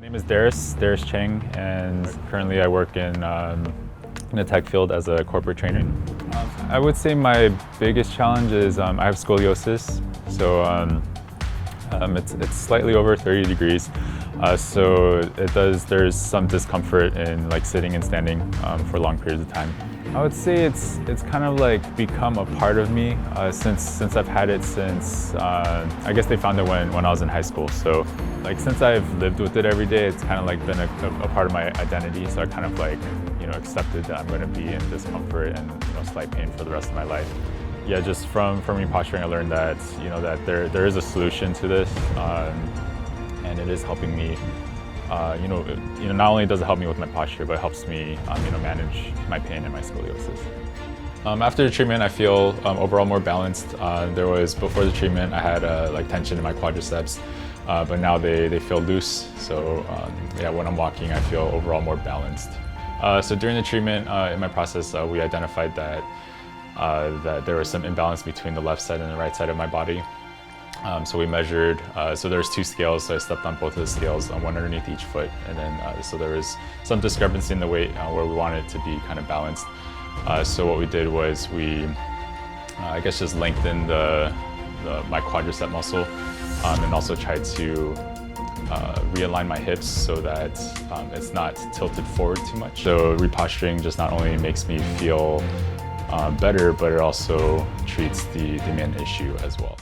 My name is Darius Chang, and currently I work in the tech field as a corporate trainer. I would say my biggest challenge is I have scoliosis, so it's slightly over 30 degrees. So there's some discomfort in like sitting and standing for long periods of time. I would say it's kind of like become a part of me since I've had it since I guess they found it when I was in high school. So like since I've lived with it every day, it's kind of like been a part of my identity. So I kind of like accepted that I'm going to be in discomfort and slight pain for the rest of my life. Yeah, just from reposturing, I learned that that there is a solution to this, and it is helping me. Not only does it help me with my posture, but it helps me manage my pain and my scoliosis. After the treatment, I feel overall more balanced. Before the treatment, I had like tension in my quadriceps, but now they feel loose. So yeah, when I'm walking, I feel overall more balanced. So during the treatment, in my process, we identified that there was some imbalance between the left side and the right side of my body. So we measured, so there's two scales, so I stepped on both of the scales, one underneath each foot, and then so there was some discrepancy in the weight where we wanted it to be kind of balanced. So what we did was we, I guess, just lengthened my quadricep muscle, and also tried to realign my hips so that it's not tilted forward too much. So reposturing just not only makes me feel better, but it also treats the main issue as well.